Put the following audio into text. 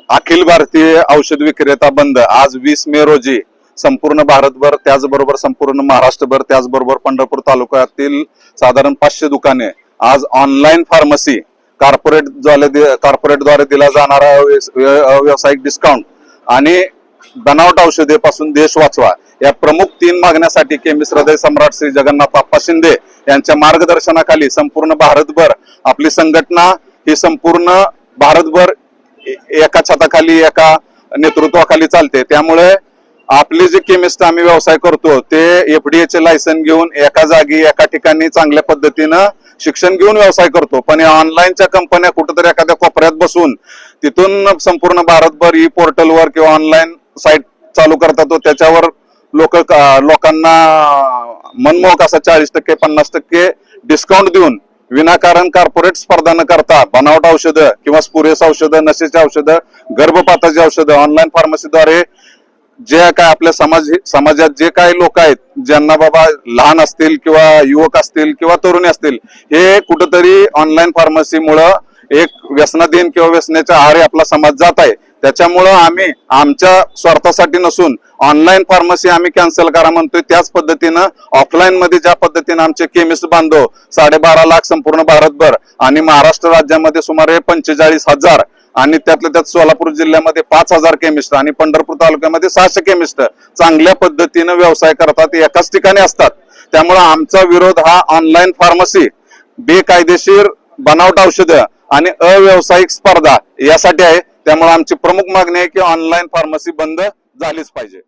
अखिल भारतीय औषध विक्रेता बंद आज 20 मे रोजी संपूर्ण भारतभर, त्याचबरोबर संपूर्ण महाराष्ट्रभर, त्याचबरोबर पंढरपूर तालुक्यातील साधारण 500 दुकाने आज ऑनलाईन फार्मसी कॉर्पोरेटद्वारे दिला जाणारा व्यावसायिक डिस्काउंट आणि बनावट औषधेपासून देश वाचवा या प्रमुख 3 मागण्यासाठी केमिस्ट हृदय सम्राट श्री जगन्नाथ बाप्पा शिंदे यांच्या मार्गदर्शनाखाली संपूर्ण भारतभर आपली संघटना ही संपूर्ण भारतभर एका छताखाली, एका नेतृत्वाखाली चालते। त्यामुळे आपले जे केमिस्ट आम्ही व्यवसाय करतो ते FDA चे लायसन घेऊन एका जागी, एका ठिकाणी चांगल्या पद्धतीनं शिक्षण घेऊन व्यवसाय करतो। पण या ऑनलाईनच्या कंपन्या कुठेतरी एखाद्या कोपऱ्यात बसून तिथून संपूर्ण भारतभर ई पोर्टलवर किंवा ऑनलाईन साईट चालू करतात, त्याच्यावर लोकांना मनमोहक असा 40% 50% डिस्काउंट देऊन विनाकारण कॉर्पोरेट स्पर्धा न करता बनावट औषधं किंवा स्पुरियस औषधं, नशेची औषधं, गर्भपाताची औषधं ऑनलाईन फार्मसीद्वारे जे काय आपल्या समाजात जे काही लोक आहेत, ज्यांना बाबा लहान असतील किंवा युवक असतील किंवा तरुणी असतील, हे कुठेतरी ऑनलाईन फार्मसीमुळं एक व्यसनाधीन किंवा व्यसनाच्या आहारी आपला समाज जात आहे। त्याच्यामुळं आम्ही आमच्या स्वार्थासाठी नसून ऑनलाईन फार्मसी आम्ही कॅन्सल करा म्हणतोय। त्याच पद्धतीनं ऑफलाईन मध्ये ज्या पद्धतीनं आमचे केमिस्ट बांधव 12.5 लाख संपूर्ण भारतभर आणि महाराष्ट्र राज्यामध्ये सुमारे 45,000 आणि त्यातल्या त्यात सोलापूर जिल्ह्यामध्ये 5,000 केमिस्ट आणि पंढरपूर तालुक्यामध्ये 600 केमिस्ट चांगल्या पद्धतीनं व्यवसाय करतात, एकाच ठिकाणी असतात। त्यामुळे आमचा विरोध हा ऑनलाईन फार्मसी, बेकायदेशीर बनावट औषधं आणि अव्यावसायिक स्पर्धा यासाठी आहे। त्यामुळे आमची प्रमुख मागणी आहे की ऑनलाईन फार्मसी बंद झालीच पाहिजे।